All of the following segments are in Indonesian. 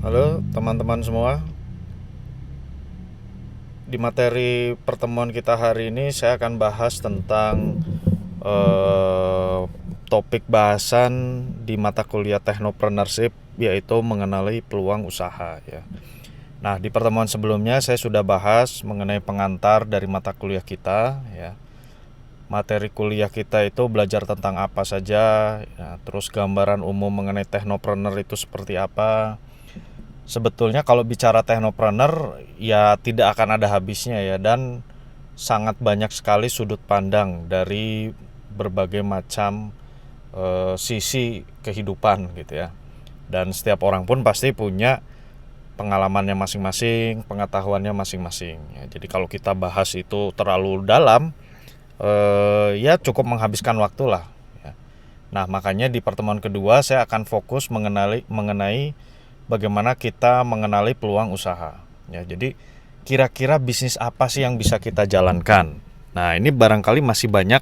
Halo teman-teman semua. Di materi pertemuan kita hari ini saya akan bahas tentang eh, topik bahasan di mata kuliah Technopreneurship, yaitu mengenali peluang usaha ya. Nah, di pertemuan sebelumnya saya sudah bahas mengenai pengantar dari mata kuliah kita ya. Materi kuliah kita itu belajar tentang apa saja ya, terus gambaran umum mengenai technopreneur itu seperti apa. Sebetulnya kalau bicara teknopreneur ya tidak akan ada habisnya ya, dan sangat banyak sekali sudut pandang dari berbagai macam sisi kehidupan gitu ya. Dan setiap orang pun pasti punya pengalamannya masing-masing, pengetahuannya masing-masing ya. Jadi kalau kita bahas itu terlalu dalam ya cukup menghabiskan waktu lah ya. Nah, makanya di pertemuan kedua saya akan fokus mengenai bagaimana kita mengenali peluang usaha. Ya, jadi kira-kira bisnis apa sih yang bisa kita jalankan? Nah, ini barangkali masih banyak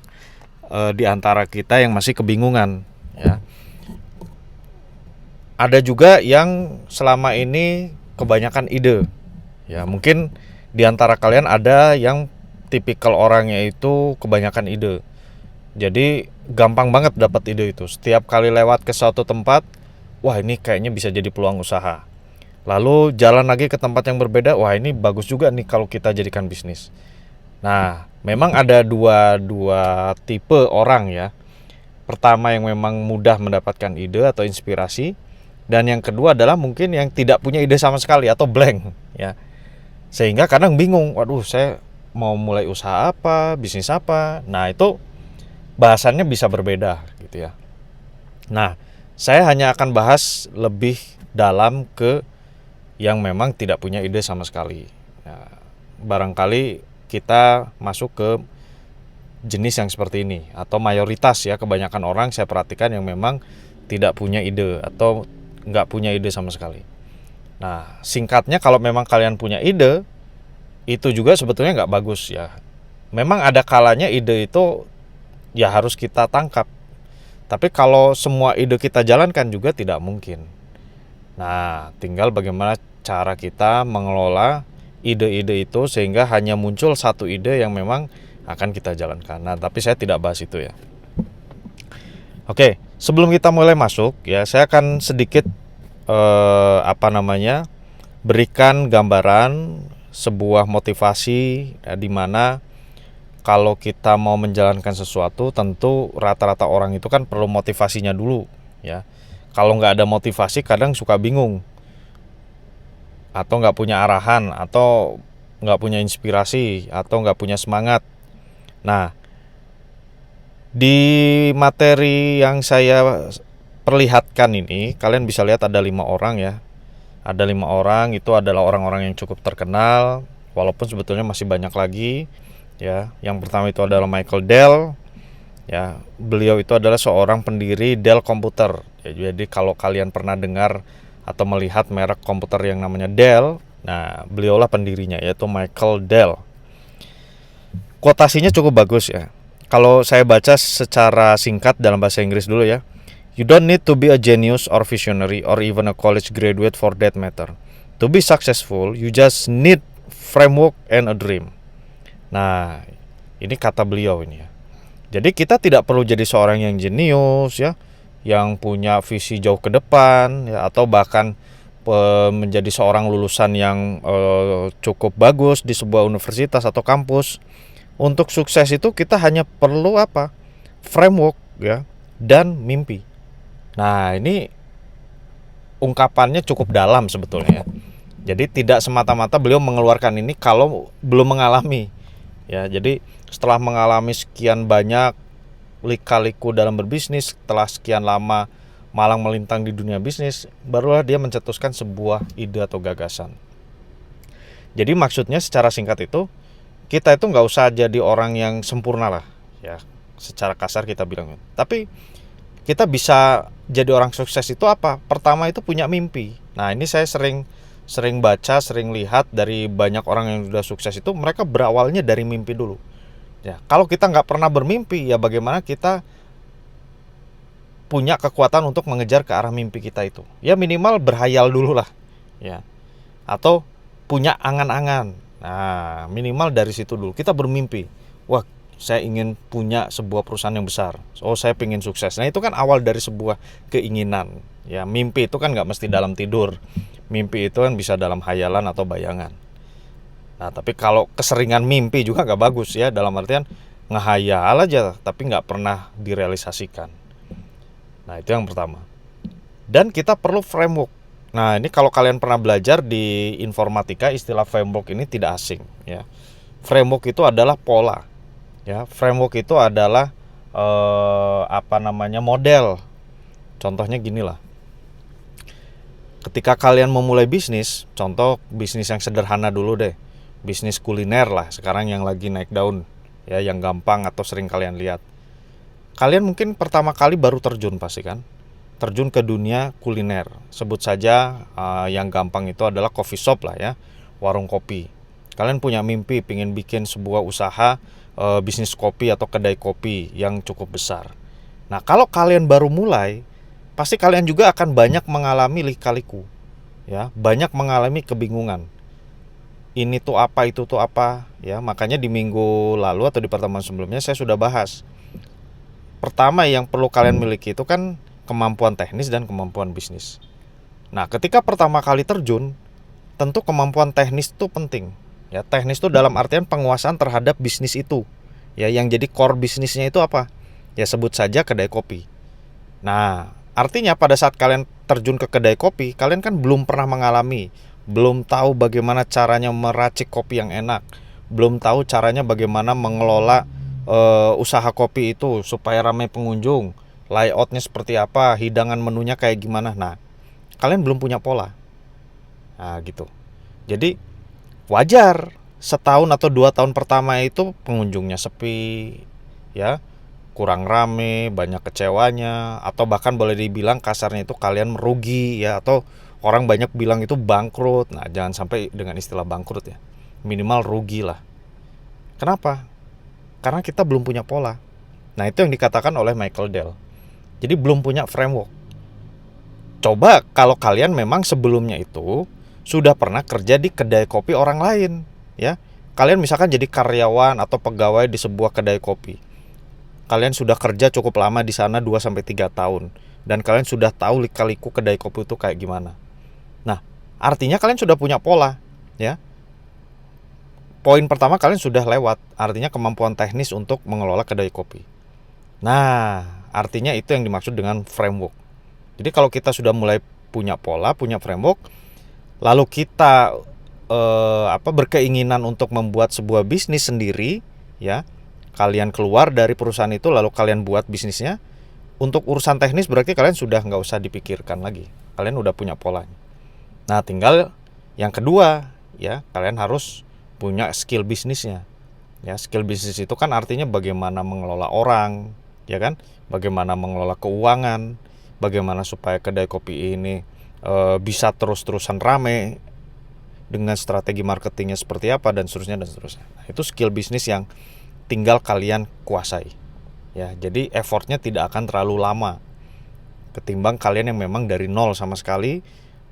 di antara kita yang masih kebingungan. Ya, ada juga yang selama ini kebanyakan ide. Ya, mungkin di antara kalian ada yang tipikal orangnya itu kebanyakan ide. Jadi gampang banget dapat ide itu. Setiap kali lewat ke suatu tempat, wah ini kayaknya bisa jadi peluang usaha. Lalu jalan lagi ke tempat yang berbeda, wah ini bagus juga nih kalau kita jadikan bisnis. Nah, memang ada dua tipe orang ya. Pertama yang memang mudah mendapatkan ide atau inspirasi, dan yang kedua adalah mungkin yang tidak punya ide sama sekali atau blank ya. Sehingga kadang bingung, waduh saya mau mulai usaha apa, bisnis apa. Nah, itu bahasannya bisa berbeda gitu ya. Nah, saya hanya akan bahas lebih dalam ke yang memang tidak punya ide sama sekali. Nah, barangkali kita masuk ke jenis yang seperti ini, atau mayoritas ya, kebanyakan orang saya perhatikan yang memang tidak punya ide atau nggak punya ide sama sekali. Nah, singkatnya kalau memang kalian punya ide, itu juga sebetulnya nggak bagus ya. Memang ada kalanya ide itu ya harus kita tangkap. Tapi kalau semua ide kita jalankan juga tidak mungkin. Nah, tinggal bagaimana cara kita mengelola ide-ide itu sehingga hanya muncul satu ide yang memang akan kita jalankan. Nah, tapi saya tidak bahas itu ya. Oke, sebelum kita mulai masuk ya, saya akan sedikit berikan gambaran sebuah motivasi ya, di mana kalau kita mau menjalankan sesuatu, tentu rata-rata orang itu kan perlu motivasinya dulu ya. Kalau nggak ada motivasi kadang suka bingung, atau nggak punya arahan, atau nggak punya inspirasi, atau nggak punya semangat. Nah, di materi yang saya perlihatkan ini, kalian bisa lihat ada 5 orang ya. Ada 5 orang, itu adalah orang-orang yang cukup terkenal, walaupun sebetulnya masih banyak lagi ya. Yang pertama itu adalah Michael Dell ya. Beliau itu adalah seorang pendiri Dell Computer ya. Jadi kalau kalian pernah dengar atau melihat merek komputer yang namanya Dell, nah beliaulah pendirinya, yaitu Michael Dell. Kuotasinya cukup bagus ya. Kalau saya baca secara singkat dalam bahasa Inggris dulu ya. You don't need to be a genius or visionary or even a college graduate for that matter. To be successful, you just need framework and a dream. Nah, ini kata beliau ini ya. Jadi kita tidak perlu jadi seorang yang jenius ya, yang punya visi jauh ke depan ya, atau bahkan menjadi seorang lulusan yang cukup bagus di sebuah universitas atau kampus. Untuk sukses itu kita hanya perlu apa? Framework ya, dan mimpi. Nah, ini ungkapannya cukup dalam sebetulnya ya. Jadi tidak semata-mata beliau mengeluarkan ini kalau belum mengalami ya. Jadi setelah mengalami sekian banyak lika-liku dalam berbisnis, setelah sekian lama malang melintang di dunia bisnis, barulah dia mencetuskan sebuah ide atau gagasan. Jadi maksudnya secara singkat itu, kita itu nggak usah jadi orang yang sempurna lah ya, secara kasar kita bilang. Tapi kita bisa jadi orang sukses itu apa? Pertama itu punya mimpi. Nah, ini saya sering baca, sering lihat dari banyak orang yang sudah sukses itu, mereka berawalnya dari mimpi dulu ya. Kalau kita nggak pernah bermimpi, ya bagaimana kita punya kekuatan untuk mengejar ke arah mimpi kita itu? Ya minimal berhayal dulu lah ya. Atau punya angan-angan. Nah, minimal dari situ dulu kita bermimpi. Wah, saya ingin punya sebuah perusahaan yang besar. Oh, saya ingin sukses. Nah, itu kan awal dari sebuah keinginan. Ya, mimpi itu kan nggak mesti dalam tidur. Mimpi itu kan bisa dalam hayalan atau bayangan. Nah, tapi kalau keseringan mimpi juga nggak bagus ya. Dalam artian ngehayal aja, tapi nggak pernah direalisasikan. Nah, itu yang pertama. Dan kita perlu framework. Nah, ini kalau kalian pernah belajar di informatika, istilah framework ini tidak asing ya. Framework itu adalah pola. Ya, framework itu adalah model. Contohnya gini lah. Ketika kalian memulai bisnis, contoh bisnis yang sederhana dulu deh. Bisnis kuliner lah, sekarang yang lagi naik daun. Ya, yang gampang atau sering kalian lihat. Kalian mungkin pertama kali baru terjun pasti kan? Terjun ke dunia kuliner. Sebut saja yang gampang itu adalah coffee shop lah ya, warung kopi. Kalian punya mimpi pengen bikin sebuah usaha bisnis kopi atau kedai kopi yang cukup besar. Nah, kalau kalian baru mulai, pasti kalian juga akan banyak mengalami lika-liku. Ya, banyak mengalami kebingungan. Ini tuh apa, itu tuh apa, ya. Makanya di minggu lalu atau di pertemuan sebelumnya saya sudah bahas. Pertama yang perlu kalian miliki itu kan kemampuan teknis dan kemampuan bisnis. Nah, ketika pertama kali terjun, tentu kemampuan teknis itu penting. Ya, teknis itu dalam artian penguasaan terhadap bisnis itu. Ya, yang jadi core bisnisnya itu apa? Ya, sebut saja kedai kopi. Nah, artinya pada saat kalian terjun ke kedai kopi, kalian kan belum pernah mengalami, belum tahu bagaimana caranya meracik kopi yang enak, belum tahu caranya bagaimana mengelola usaha kopi itu supaya ramai pengunjung, layoutnya seperti apa, hidangan menunya kayak gimana. Nah, kalian belum punya pola. Nah, gitu. Jadi wajar setahun atau 2 tahun pertama itu pengunjungnya sepi, ya, kurang rame, banyak kecewanya, atau bahkan boleh dibilang kasarnya itu kalian merugi ya, atau orang banyak bilang itu bangkrut. Nah, jangan sampai dengan istilah bangkrut ya, minimal rugi lah. Kenapa? Karena kita belum punya pola. Nah, itu yang dikatakan oleh Michael Dell. Jadi belum punya framework. Coba kalau kalian memang sebelumnya itu sudah pernah kerja di kedai kopi orang lain, ya. Kalian misalkan jadi karyawan atau pegawai di sebuah kedai kopi. Kalian sudah kerja cukup lama di sana 2 sampai 3 tahun dan kalian sudah tahu lika-liku kedai kopi itu kayak gimana. Nah, artinya kalian sudah punya pola, ya. Poin pertama kalian sudah lewat, artinya kemampuan teknis untuk mengelola kedai kopi. Nah, artinya itu yang dimaksud dengan framework. Jadi kalau kita sudah mulai punya pola, punya framework, lalu kita berkeinginan untuk membuat sebuah bisnis sendiri, ya. Kalian keluar dari perusahaan itu lalu kalian buat bisnisnya. Untuk urusan teknis berarti kalian sudah nggak usah dipikirkan lagi. Kalian udah punya polanya. Nah, tinggal yang kedua, ya, kalian harus punya skill bisnisnya. Ya, skill bisnis itu kan artinya bagaimana mengelola orang, ya kan? Bagaimana mengelola keuangan, bagaimana supaya kedai kopi ini bisa terus-terusan rame, dengan strategi marketingnya seperti apa dan seterusnya dan seterusnya. Nah, itu skill bisnis yang tinggal kalian kuasai. Ya, jadi effortnya tidak akan terlalu lama ketimbang kalian yang memang dari nol sama sekali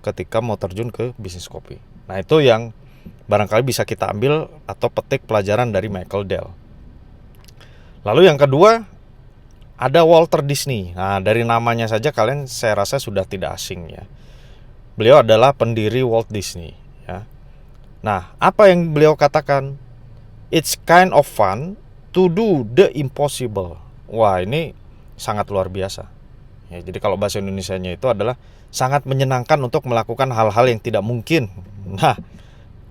ketika mau terjun ke bisnis kopi. Nah, itu yang barangkali bisa kita ambil atau petik pelajaran dari Michael Dell. Lalu yang kedua ada Walter Disney. Nah, dari namanya saja kalian saya rasa sudah tidak asing ya. Beliau adalah pendiri Walt Disney ya. Nah, apa yang beliau katakan? It's kind of fun to do the impossible. Wah, ini sangat luar biasa. Ya, jadi kalau bahasa Indonesianya itu adalah sangat menyenangkan untuk melakukan hal-hal yang tidak mungkin. Nah,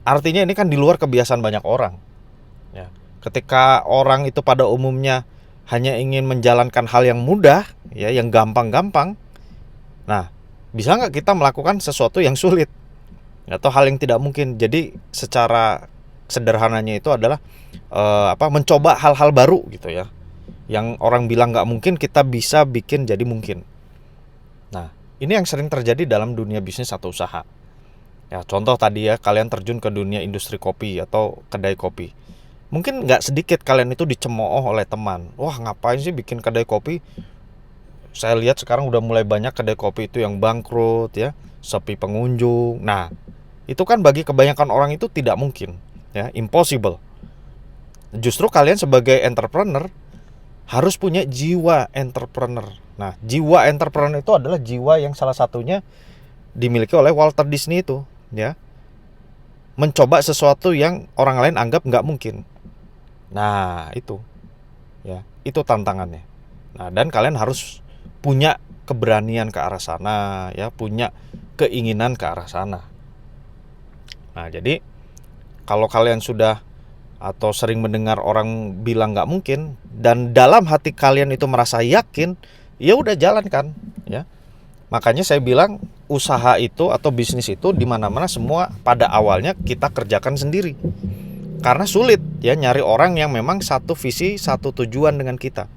artinya ini kan di luar kebiasaan banyak orang. Ya, ketika orang itu pada umumnya hanya ingin menjalankan hal yang mudah, ya, yang gampang-gampang. Nah, bisa nggak kita melakukan sesuatu yang sulit atau hal yang tidak mungkin? Jadi secara sederhananya itu adalah mencoba hal-hal baru gitu ya, yang orang bilang nggak mungkin kita bisa bikin jadi mungkin. Nah, ini yang sering terjadi dalam dunia bisnis atau usaha. Ya, contoh tadi ya, kalian terjun ke dunia industri kopi atau kedai kopi. Mungkin nggak sedikit kalian itu dicemooh oleh teman. Wah, ngapain sih bikin kedai kopi? Saya lihat sekarang udah mulai banyak kedai kopi itu yang bangkrut ya, sepi pengunjung. Nah, Itu kan bagi kebanyakan orang itu tidak mungkin, ya, impossible. Justru kalian sebagai entrepreneur harus punya jiwa entrepreneur. Nah, jiwa entrepreneur itu adalah jiwa yang salah satunya dimiliki oleh Walter Disney itu, ya. Mencoba sesuatu yang orang lain anggap nggak mungkin. Nah, itu, ya, itu tantangannya. Nah, dan kalian harus punya keberanian ke arah sana, ya, punya keinginan ke arah sana. Nah, jadi kalau kalian sudah atau sering mendengar orang bilang nggak mungkin dan dalam hati kalian itu merasa yakin, ya udah jalankan, ya. Makanya saya bilang usaha itu atau bisnis itu di mana-mana semua pada awalnya kita kerjakan sendiri. Karena sulit ya nyari orang yang memang satu visi, satu tujuan dengan kita.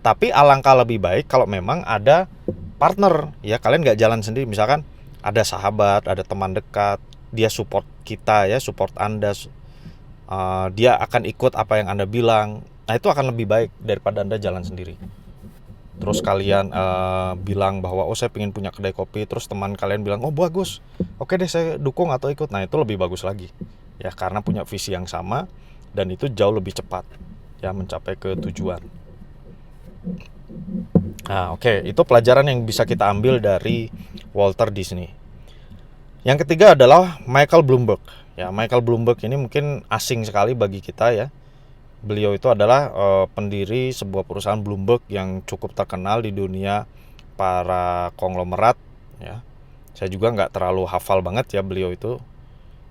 Tapi alangkah lebih baik kalau memang ada partner, ya kalian nggak jalan sendiri. Misalkan ada sahabat, ada teman dekat, dia support kita, ya support Anda. Dia akan ikut apa yang Anda bilang. Nah, itu akan lebih baik daripada Anda jalan sendiri. Terus kalian bilang bahwa saya pengen punya kedai kopi, terus teman kalian bilang bagus, oke deh saya dukung atau ikut. Nah, itu lebih bagus lagi, ya, karena punya visi yang sama dan itu jauh lebih cepat, ya, mencapai ke tujuan. Nah, oke, itu pelajaran yang bisa kita ambil dari Walter Disney. Yang ketiga adalah Michael Bloomberg. Ya, Michael Bloomberg ini mungkin asing sekali bagi kita, ya. Beliau itu adalah pendiri sebuah perusahaan Bloomberg yang cukup terkenal di dunia para konglomerat, ya. Saya juga nggak terlalu hafal banget ya beliau itu,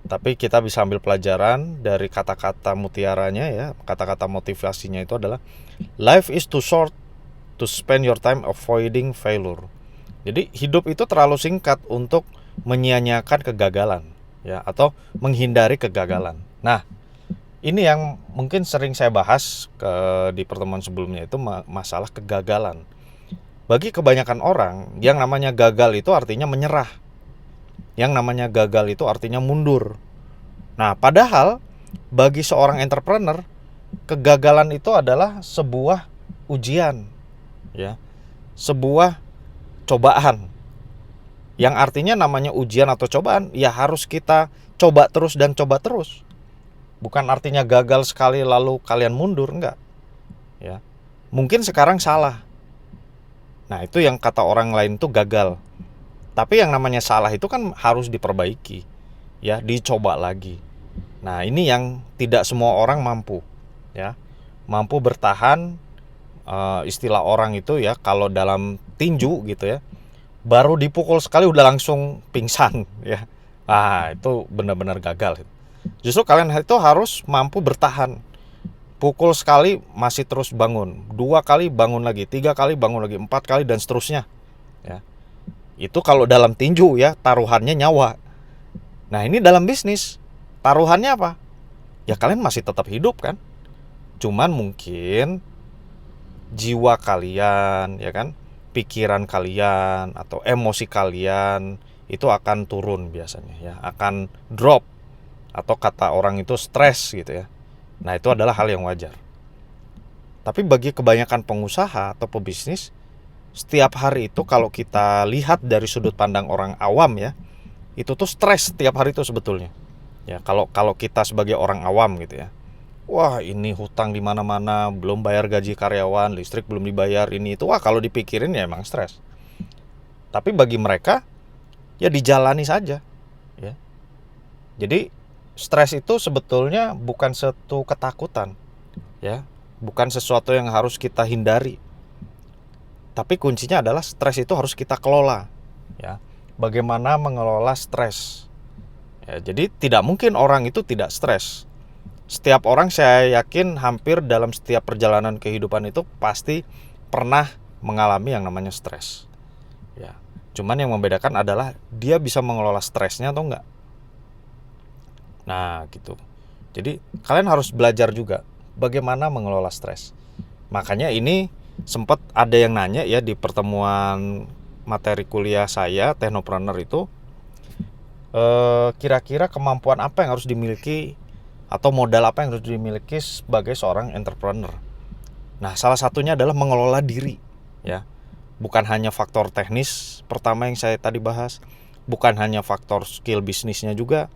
tapi kita bisa ambil pelajaran dari kata-kata mutiaranya, ya. Kata-kata motivasinya itu adalah life is too short to spend your time avoiding failure. Jadi hidup itu terlalu singkat untuk menyia-nyiakan kegagalan, ya, atau menghindari kegagalan. Nah, ini yang mungkin sering saya bahas di pertemuan sebelumnya, itu masalah kegagalan. Bagi kebanyakan orang, yang namanya gagal itu artinya menyerah. Yang namanya gagal itu artinya mundur. Nah, padahal bagi seorang entrepreneur, kegagalan itu adalah sebuah ujian, ya. Sebuah cobaan. Yang artinya namanya ujian atau cobaan, ya harus kita coba terus dan coba terus. Bukan artinya gagal sekali lalu kalian mundur, enggak. Ya. Mungkin sekarang salah. Nah, itu yang kata orang lain itu gagal. Tapi yang namanya salah itu kan harus diperbaiki. Ya, dicoba lagi. Nah, ini yang tidak semua orang mampu, ya. Mampu bertahan, istilah orang itu, ya, kalau dalam tinju gitu, ya. Baru dipukul sekali udah langsung pingsan, ya. Itu benar-benar gagal. Justru kalian itu harus mampu bertahan. Pukul sekali masih terus bangun, 2 kali bangun lagi, 3 kali bangun lagi, 4 kali dan seterusnya, ya. Itu kalau dalam tinju, ya, taruhannya nyawa. Nah, ini dalam bisnis taruhannya apa? Ya kalian masih tetap hidup kan. Cuman mungkin jiwa kalian, ya kan, pikiran kalian atau emosi kalian itu akan turun biasanya, ya, akan drop. Atau kata orang itu stres gitu, ya. Nah, itu adalah hal yang wajar. Tapi bagi kebanyakan pengusaha atau pebisnis, setiap hari itu kalau kita lihat dari sudut pandang orang awam, ya, itu tuh stres setiap hari itu sebetulnya. Ya, kalau kita sebagai orang awam gitu, ya. Wah, ini hutang di mana-mana, belum bayar gaji karyawan, listrik belum dibayar, ini itu. Wah, kalau dipikirin ya emang stres. Tapi bagi mereka ya dijalani saja, ya. Jadi stres itu sebetulnya bukan suatu ketakutan, ya, bukan sesuatu yang harus kita hindari. Tapi kuncinya adalah stres itu harus kita kelola, ya. Bagaimana mengelola stres? Ya, jadi tidak mungkin orang itu tidak stres. Setiap orang, saya yakin hampir dalam setiap perjalanan kehidupan itu pasti pernah mengalami yang namanya stres. Ya, cuman yang membedakan adalah dia bisa mengelola stresnya atau enggak. Nah, gitu. Jadi kalian harus belajar juga bagaimana mengelola stres. Makanya ini sempat ada yang nanya, ya, di pertemuan materi kuliah saya Technopreneur itu, kira-kira kemampuan apa yang harus dimiliki atau modal apa yang harus dimiliki sebagai seorang entrepreneur. Nah, salah satunya adalah mengelola diri, ya. Bukan hanya faktor teknis pertama yang saya tadi bahas, bukan hanya faktor skill bisnisnya juga.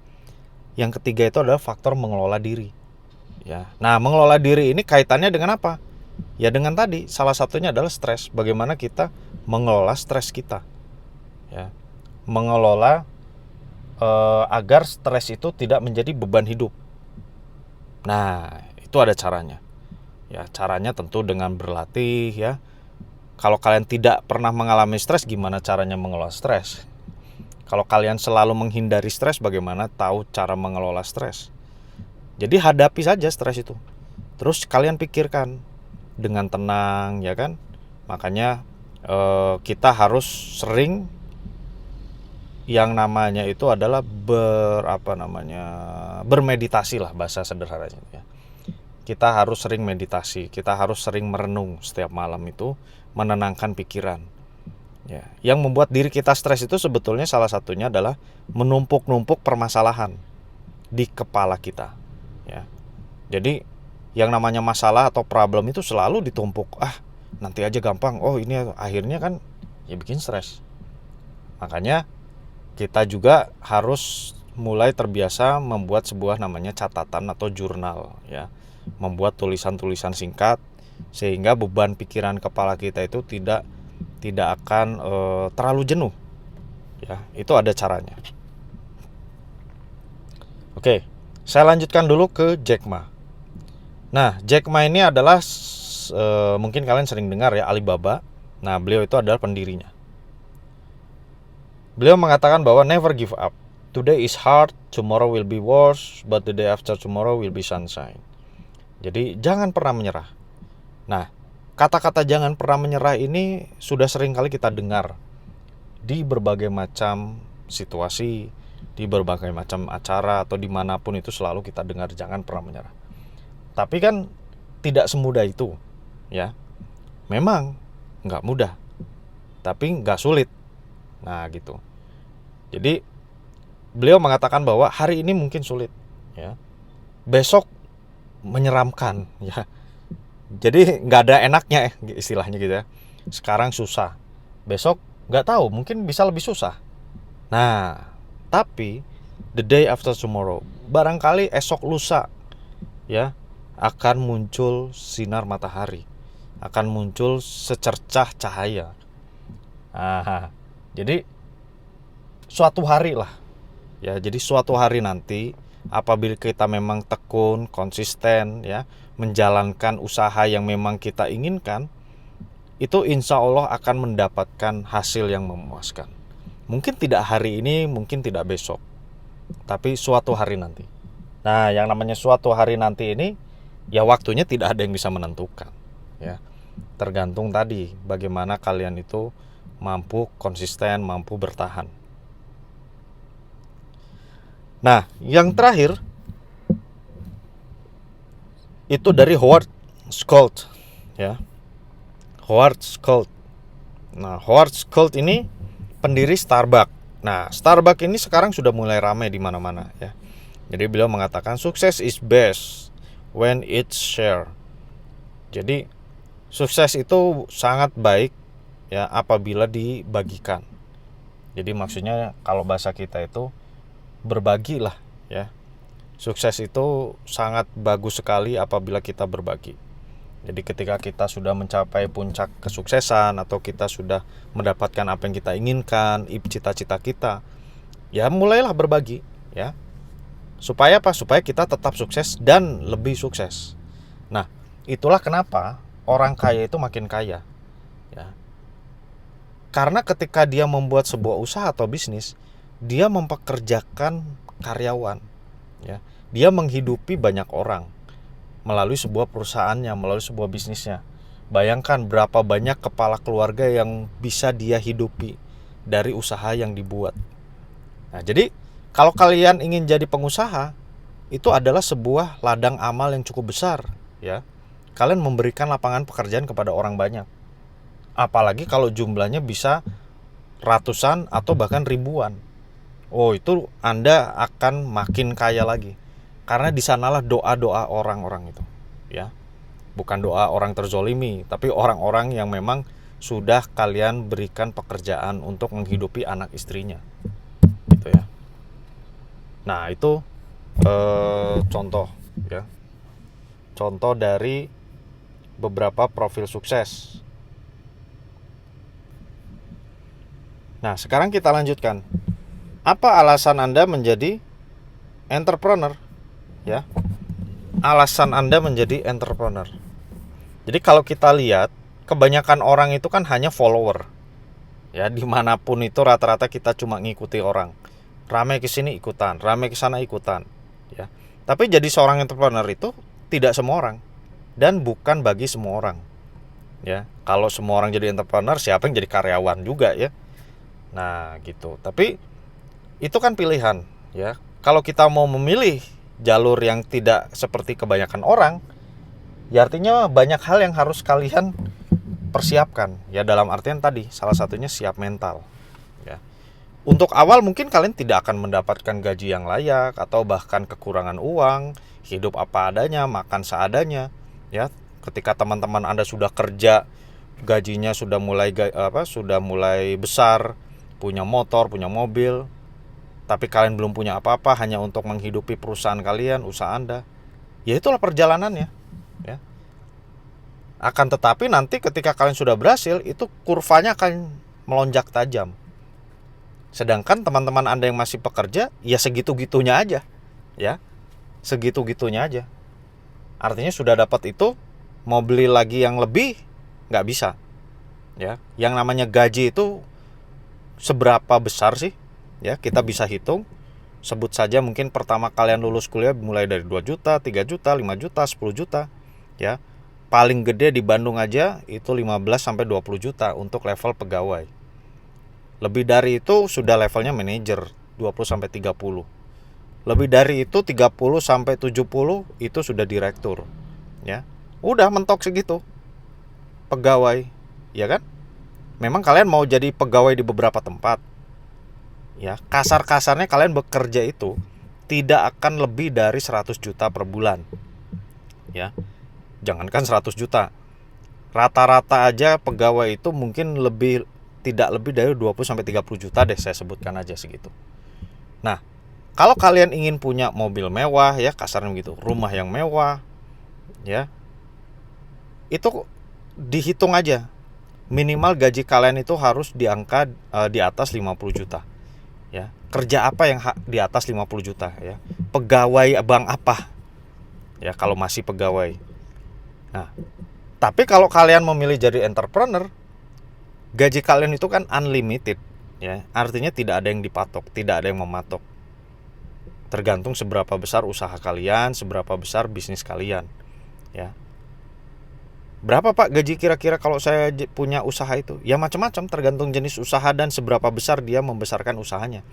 Yang ketiga itu adalah faktor mengelola diri. Ya. Nah, mengelola diri ini kaitannya dengan apa? Ya dengan tadi, salah satunya adalah stres. Bagaimana kita mengelola stres kita. Ya. Mengelola agar stres itu tidak menjadi beban hidup. Nah, itu ada caranya. Ya, caranya tentu dengan berlatih ya. Kalau kalian tidak pernah mengalami stres, gimana caranya mengelola stres? Kalau kalian selalu menghindari stres, bagaimana tahu cara mengelola stres? Jadi hadapi saja stres itu. Terus kalian pikirkan dengan tenang, ya kan? Makanya kita harus sering yang namanya itu adalah bermeditasi lah bahasa sederhananya ya. Kita harus sering meditasi, kita harus sering merenung setiap malam itu, menenangkan pikiran. Ya, yang membuat diri kita stres itu sebetulnya salah satunya adalah menumpuk-numpuk permasalahan di kepala kita. Ya. Jadi yang namanya masalah atau problem itu selalu ditumpuk. Nanti aja gampang. Oh ini akhirnya kan ya bikin stres. Makanya kita juga harus mulai terbiasa membuat sebuah namanya catatan atau jurnal ya. Membuat tulisan-tulisan singkat sehingga beban pikiran kepala kita itu tidak akan terlalu jenuh. Ya, itu ada caranya. Oke, saya lanjutkan dulu ke Jack Ma. Nah, Jack Ma ini adalah mungkin kalian sering dengar ya, Alibaba. Nah, beliau itu adalah pendirinya. Beliau mengatakan bahwa never give up. Today is hard, tomorrow will be worse, but the day after tomorrow will be sunshine. Jadi jangan pernah menyerah. Nah, kata-kata jangan pernah menyerah ini sudah sering kali kita dengar di berbagai macam situasi, di berbagai macam acara atau dimanapun itu selalu kita dengar jangan pernah menyerah. Tapi kan tidak semudah itu, ya. Memang nggak mudah, tapi nggak sulit. Nah gitu. Jadi beliau mengatakan bahwa hari ini mungkin sulit, ya. Besok menyeramkan, ya. Jadi nggak ada enaknya istilahnya gitu ya. Sekarang susah, besok nggak tahu, mungkin bisa lebih susah. Nah, tapi the day after tomorrow, barangkali esok lusa, ya, akan muncul sinar matahari, akan muncul secercah cahaya. Jadi suatu hari lah, ya. Jadi suatu hari nanti, apabila kita memang tekun, konsisten, ya, menjalankan usaha yang memang kita inginkan, itu insya Allah akan mendapatkan hasil yang memuaskan. Mungkin tidak hari ini, mungkin tidak besok, tapi suatu hari nanti. Nah, yang namanya suatu hari nanti ini, ya waktunya tidak ada yang bisa menentukan, ya. Tergantung tadi bagaimana kalian itu mampu konsisten, mampu bertahan. Nah, yang terakhir itu dari Howard Schultz, ya. Howard Schultz. Nah, Howard Schultz ini pendiri Starbucks. Nah, Starbucks ini sekarang sudah mulai ramai di mana-mana, ya. Jadi beliau mengatakan sukses is best when it's shared. Jadi sukses itu sangat baik ya apabila dibagikan. Jadi maksudnya kalau bahasa kita itu berbagilah, ya. Sukses itu sangat bagus sekali apabila kita berbagi. Jadi ketika kita sudah mencapai puncak kesuksesan atau kita sudah mendapatkan apa yang kita inginkan, cita-cita kita, ya mulailah berbagi, ya. Supaya apa? Supaya kita tetap sukses dan lebih sukses. Nah, itulah kenapa orang kaya itu makin kaya, ya. Karena ketika dia membuat sebuah usaha atau bisnis, dia mempekerjakan karyawan, ya. Dia menghidupi banyak orang melalui sebuah perusahaannya, melalui sebuah bisnisnya. Bayangkan berapa banyak kepala keluarga yang bisa dia hidupi dari usaha yang dibuat. Nah, jadi kalau kalian ingin jadi pengusaha, itu adalah sebuah ladang amal yang cukup besar, ya. Kalian memberikan lapangan pekerjaan kepada orang banyak. Apalagi kalau jumlahnya bisa ratusan atau bahkan ribuan. Oh, itu Anda akan makin kaya lagi. Karena di sanalah doa-doa orang-orang itu, ya. Bukan doa orang terzolimi, tapi orang-orang yang memang sudah kalian berikan pekerjaan untuk menghidupi anak istrinya. Nah, itu contoh ya. Contoh dari beberapa profil sukses. Nah, sekarang kita lanjutkan. Apa alasan Anda menjadi entrepreneur? Ya. Alasan Anda menjadi entrepreneur. Jadi kalau kita lihat, kebanyakan orang itu kan hanya follower. Ya, dimanapun itu rata-rata kita cuma ngikuti orang. Ramai ke sini ikutan, ramai ke sana ikutan. Ya. Tapi jadi seorang entrepreneur itu tidak semua orang dan bukan bagi semua orang. Ya, kalau semua orang jadi entrepreneur, siapa yang jadi karyawan juga ya. Nah, gitu. Tapi itu kan pilihan, ya. Kalau kita mau memilih jalur yang tidak seperti kebanyakan orang, ya artinya banyak hal yang harus kalian persiapkan. Ya, dalam artian tadi, salah satunya siap mental. Ya. Untuk awal mungkin kalian tidak akan mendapatkan gaji yang layak atau bahkan kekurangan uang, hidup apa adanya, makan seadanya. Ya, ketika teman-teman Anda sudah kerja, gajinya sudah mulai besar, punya motor, punya mobil, tapi kalian belum punya apa-apa hanya untuk menghidupi perusahaan kalian, usaha Anda. Ya itulah perjalanannya, ya. Akan tetapi nanti ketika kalian sudah berhasil, itu kurvanya akan melonjak tajam. Sedangkan teman-teman Anda yang masih pekerja, ya segitu-gitunya aja, ya. Segitu-gitunya aja. Artinya sudah dapat itu, mau beli lagi yang lebih nggak bisa. Ya, yang namanya gaji itu seberapa besar sih? Ya, kita bisa hitung. Sebut saja mungkin pertama kalian lulus kuliah mulai dari 2 juta, 3 juta, 5 juta, 10 juta. Ya. Paling gede di Bandung aja itu 15 sampai 20 juta untuk level pegawai. Lebih dari itu sudah levelnya manajer, 20 sampai 30. Lebih dari itu 30 sampai 70 itu sudah direktur. Ya. Udah mentok segitu. Pegawai, ya kan? Memang kalian mau jadi pegawai di beberapa tempat. Ya, kasar-kasarnya kalian bekerja itu tidak akan lebih dari 100 juta per bulan. Ya. Jangankan 100 juta. Rata-rata aja pegawai itu mungkin tidak lebih dari 20 sampai 30 juta deh, saya sebutkan aja segitu. Nah, kalau kalian ingin punya mobil mewah ya, kasarnya begitu, rumah yang mewah ya. Itu dihitung aja. Minimal gaji kalian itu harus di angka di atas 50 juta. Ya, kerja apa yang di atas 50 juta ya? Pegawai bank apa? Ya, kalau masih pegawai. Nah, tapi kalau kalian memilih jadi entrepreneur, gaji kalian itu kan unlimited ya. Artinya tidak ada yang dipatok, tidak ada yang mematok. Tergantung seberapa besar usaha kalian, seberapa besar bisnis kalian. Ya. Berapa Pak gaji kira-kira kalau saya punya usaha itu? Ya macam-macam, tergantung jenis usaha dan seberapa besar dia membesarkan usahanya.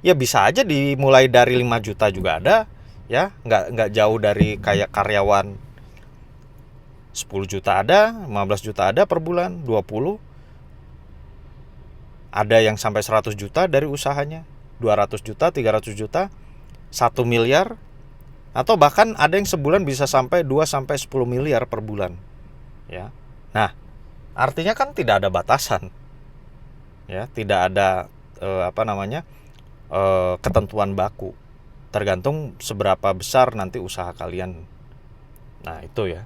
Ya bisa aja dimulai dari 5 juta juga ada, ya, nggak jauh dari kayak karyawan. 10 juta ada, 15 juta ada per bulan, 20. Ada yang sampai 100 juta dari usahanya, 200 juta, 300 juta, 1 miliar, atau bahkan ada yang sebulan bisa sampai 2 sampai 10 miliar per bulan. Ya. Nah, artinya kan tidak ada batasan. Ya, tidak ada ketentuan baku. Tergantung seberapa besar nanti usaha kalian. Nah, itu ya.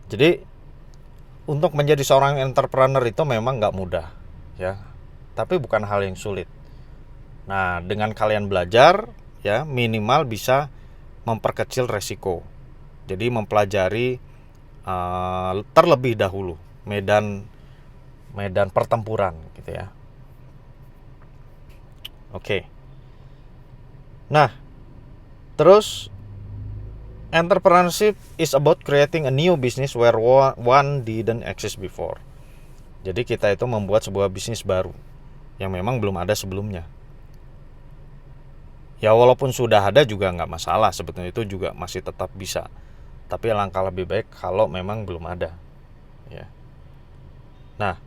Jadi untuk menjadi seorang entrepreneur itu memang nggak mudah, ya. Tapi bukan hal yang sulit. Nah, dengan kalian belajar, ya minimal bisa memperkecil resiko. Jadi mempelajari terlebih dahulu medan pertempuran, gitu ya. Oke. Nah, terus entrepreneurship is about creating a new business where one didn't exist before. Jadi kita itu membuat sebuah bisnis baru yang memang belum ada sebelumnya. Ya walaupun sudah ada juga nggak masalah, sebetulnya itu juga masih tetap bisa. Tapi langkah lebih baik kalau memang belum ada. Ya. Nah,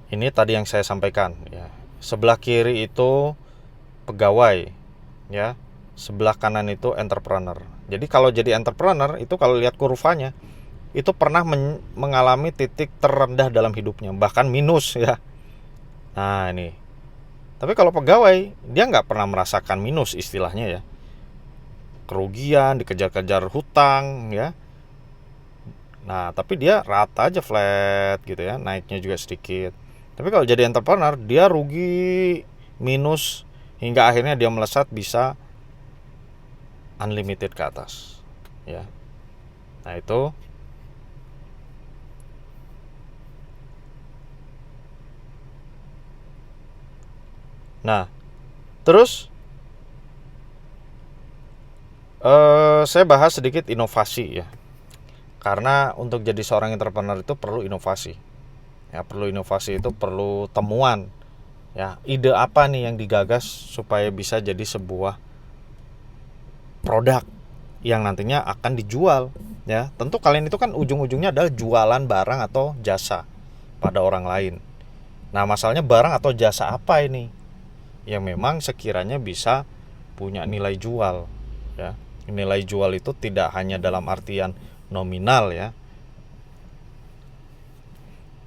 ini tadi yang saya sampaikan. Ya. Sebelah kiri itu pegawai, ya. Sebelah kanan itu entrepreneur. Jadi kalau jadi entrepreneur itu kalau lihat kurvanya itu pernah mengalami titik terendah dalam hidupnya, bahkan minus ya. Nah ini, tapi kalau pegawai dia nggak pernah merasakan minus istilahnya ya, kerugian, dikejar-kejar hutang ya. Nah tapi dia rata aja flat gitu ya, naiknya juga sedikit. Tapi kalau jadi entrepreneur dia rugi, minus, hingga akhirnya dia melesat bisa unlimited ke atas ya. Nah itu. Nah terus saya bahas sedikit inovasi ya, karena untuk jadi seorang entrepreneur itu perlu inovasi ya. Perlu inovasi itu perlu temuan ya, ide apa nih yang digagas supaya bisa jadi sebuah produk yang nantinya akan dijual ya. Tentu kalian itu kan ujung-ujungnya adalah jualan barang atau jasa pada orang lain. Nah masalahnya barang atau jasa apa ini yang memang sekiranya bisa punya nilai jual ya. Nilai jual itu tidak hanya dalam artian nominal ya.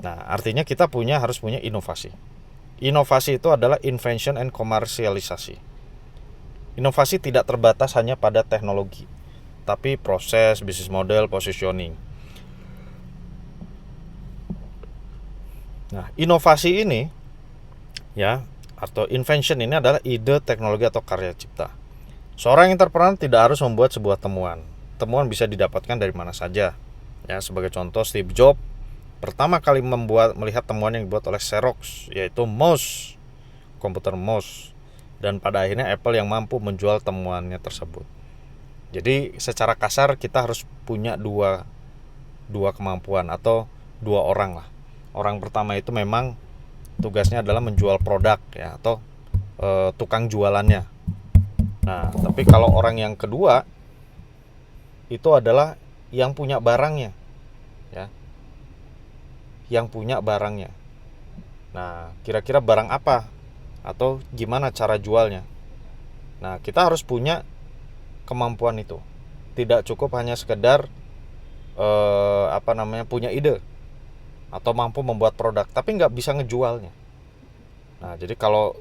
Nah artinya kita harus punya inovasi. Inovasi itu adalah invention and komersialisasi. Inovasi tidak terbatas hanya pada teknologi, tapi proses, bisnis model, positioning. Nah, inovasi ini ya, atau invention ini adalah ide, teknologi atau karya cipta. Seorang entrepreneur tidak harus membuat sebuah temuan. Temuan bisa didapatkan dari mana saja. Ya, sebagai contoh Steve Jobs pertama kali melihat temuan yang dibuat oleh Xerox, yaitu mouse, komputer mouse, dan pada akhirnya Apple yang mampu menjual temuannya tersebut. Jadi secara kasar kita harus punya dua kemampuan atau dua orang lah. Orang pertama itu memang tugasnya adalah menjual produk ya, atau tukang jualannya. Nah tapi kalau orang yang kedua itu adalah yang punya barangnya ya, yang punya barangnya. Nah kira-kira barang apa atau gimana cara jualnya. Nah kita harus punya kemampuan itu. Tidak cukup hanya sekedar punya ide atau mampu membuat produk tapi nggak bisa ngejualnya. Nah jadi kalau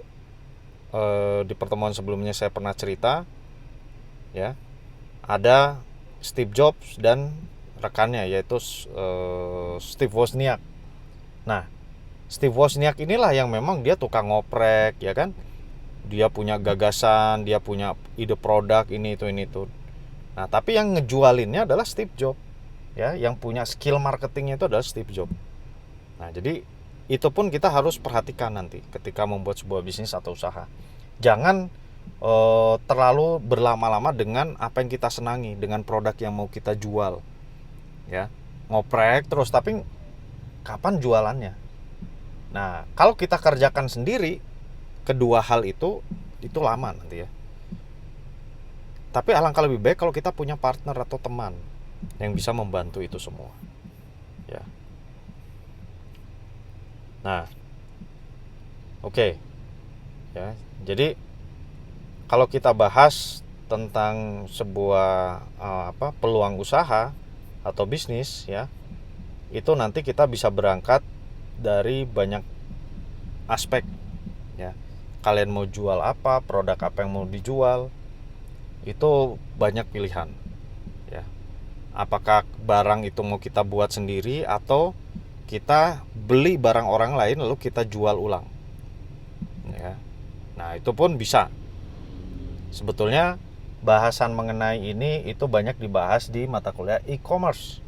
di pertemuan sebelumnya saya pernah cerita ya, ada Steve Jobs dan rekannya yaitu Steve Wozniak. Nah Steve Wozniak inilah yang memang dia tukang ngoprek ya kan. Dia punya gagasan, dia punya ide produk ini itu. Nah tapi yang ngejualinnya adalah Steve Jobs ya, yang punya skill marketingnya itu adalah Steve Jobs. Nah jadi itu pun kita harus perhatikan nanti ketika membuat sebuah bisnis atau usaha. Jangan terlalu berlama-lama dengan apa yang kita senangi, dengan produk yang mau kita jual ya. Ngoprek terus tapi kapan jualannya. Nah kalau kita kerjakan sendiri kedua hal itu lama nanti ya. Tapi alangkah lebih baik kalau kita punya partner atau teman yang bisa membantu itu semua ya. Nah oke ya, jadi kalau kita bahas tentang sebuah peluang usaha atau bisnis ya, itu nanti kita bisa berangkat dari banyak aspek ya. Kalian mau jual apa, produk apa yang mau dijual, itu banyak pilihan ya. Apakah barang itu mau kita buat sendiri atau kita beli barang orang lain lalu kita jual ulang ya. Nah itu pun bisa. Sebetulnya bahasan mengenai ini itu banyak dibahas di mata kuliah e-commerce.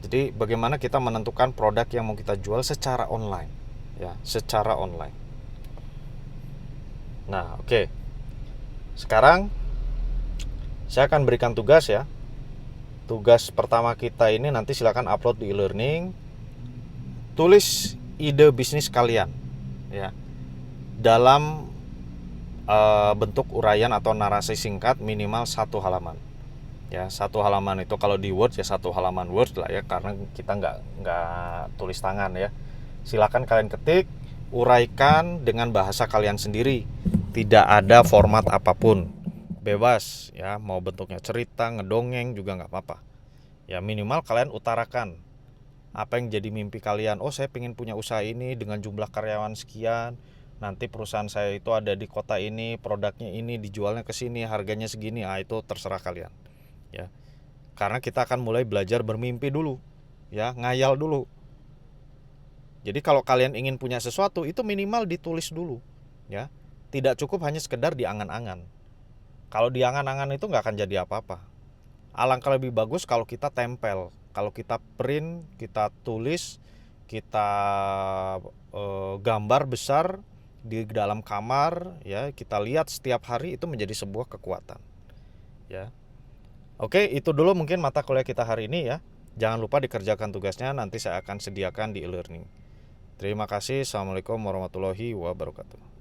Jadi bagaimana kita menentukan produk yang mau kita jual secara online ya, secara online. Nah oke. Sekarang saya akan berikan tugas ya. Tugas pertama kita ini nanti silakan upload di e-learning. Tulis ide bisnis kalian ya, dalam bentuk uraian atau narasi singkat minimal 1 halaman ya. 1 halaman itu kalau di Word ya 1 halaman Word lah ya, karena kita nggak tulis tangan ya. Silakan kalian ketik, uraikan dengan bahasa kalian sendiri, tidak ada format apapun, bebas ya, mau bentuknya cerita, ngedongeng juga nggak apa-apa ya. Minimal kalian utarakan Apa yang jadi mimpi kalian? Oh, saya pengen punya usaha ini dengan jumlah karyawan sekian. Nanti perusahaan saya itu ada di kota ini, produknya ini, dijualnya ke sini, harganya segini. Ah, itu terserah kalian. Ya. Karena kita akan mulai belajar bermimpi dulu. Ya, ngayal dulu. Jadi kalau kalian ingin punya sesuatu, itu minimal ditulis dulu. Ya. Tidak cukup hanya sekedar diangan-angan. Kalau diangan-angan itu nggak akan jadi apa-apa. Alangkah lebih bagus kalau kita tempel, kalau kita print, kita tulis, kita gambar besar di dalam kamar, ya kita lihat setiap hari, itu menjadi sebuah kekuatan. Ya, oke, itu dulu mungkin mata kuliah kita hari ini ya. Jangan lupa dikerjakan tugasnya, nanti saya akan sediakan di e-learning. Terima kasih. Assalamualaikum warahmatullahi wabarakatuh.